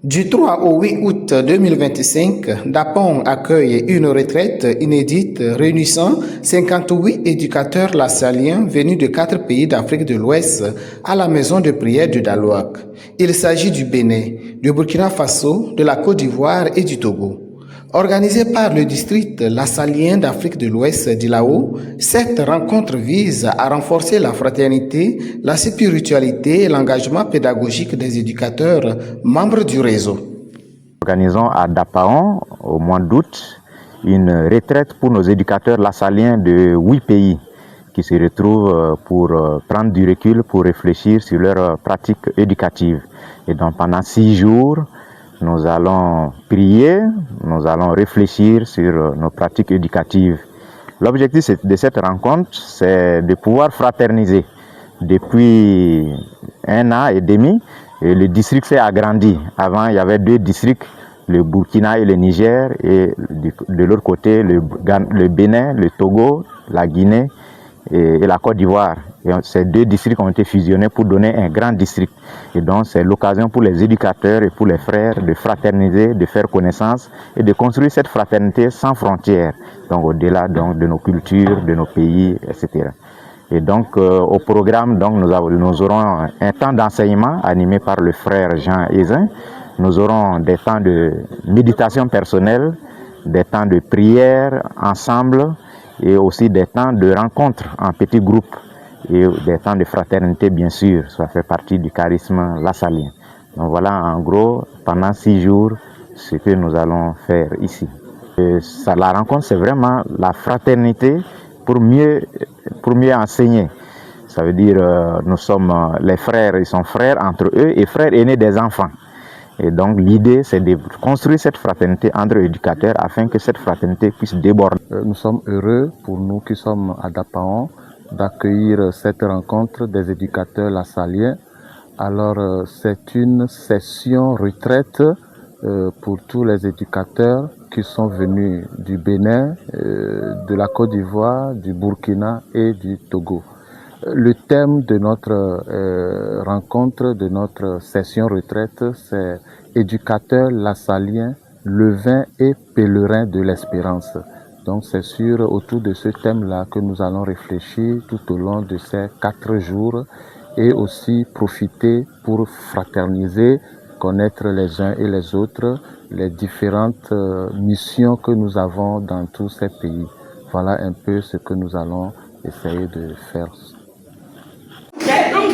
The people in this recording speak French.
Du 3 au 8 août 2025, Dapong accueille une retraite inédite réunissant 58 éducateurs lassaliens venus de 4 pays d'Afrique de l'Ouest à la maison de prière de Dalouak. Il s'agit du Bénin, du Burkina Faso, de la Côte d'Ivoire et du Togo. Organisée par le district lassalien d'Afrique de l'Ouest d'Ilao, cette rencontre vise à renforcer la fraternité, la spiritualité et l'engagement pédagogique des éducateurs membres du réseau. Nous organisons à Dapaon, au mois d'août, une retraite pour nos éducateurs lassaliens de 8 pays qui se retrouvent pour prendre du recul, pour réfléchir sur leurs pratiques éducatives. Et donc pendant 6 jours, nous allons prier, nous allons réfléchir sur nos pratiques éducatives. L'objectif de cette rencontre, c'est de pouvoir fraterniser. Depuis 1 an et demi, le district s'est agrandi. Avant, il y avait 2 districts, le Burkina et le Niger, et de l'autre côté, le Bénin, le Togo, la Guinée et la Côte d'Ivoire. Et ces 2 districts ont été fusionnés pour donner un grand district. Et donc, c'est l'occasion pour les éducateurs et pour les frères de fraterniser, de faire connaissance et de construire cette fraternité sans frontières. Donc, au-delà de nos cultures, de nos pays, etc. Et donc, au programme, donc, nous aurons un temps d'enseignement animé par le frère Jean Ezin. Nous aurons des temps de méditation personnelle, des temps de prière ensemble et aussi des temps de rencontre en petits groupes et des temps de fraternité, bien sûr. Ça fait partie du charisme lassalien. Donc voilà, en gros, pendant 6 jours, ce que nous allons faire ici. La rencontre, c'est vraiment la fraternité pour mieux enseigner. Ça veut dire, nous sommes les frères, ils sont frères entre eux et frères aînés des enfants. Et donc l'idée, c'est de construire cette fraternité entre éducateurs afin que cette fraternité puisse déborder. Nous sommes heureux, pour nous qui sommes à Dapaon, d'accueillir cette rencontre des éducateurs lassaliens. Alors, c'est une session retraite pour tous les éducateurs qui sont venus du Bénin, de la Côte d'Ivoire, du Burkina et du Togo. Le thème de notre rencontre, de notre session retraite, c'est éducateurs lassaliens, levains et pèlerins de l'espérance. Donc c'est autour de ce thème-là que nous allons réfléchir tout au long de ces 4 jours et aussi profiter pour fraterniser, connaître les uns et les autres, les différentes missions que nous avons dans tous ces pays. Voilà un peu ce que nous allons essayer de faire. Don't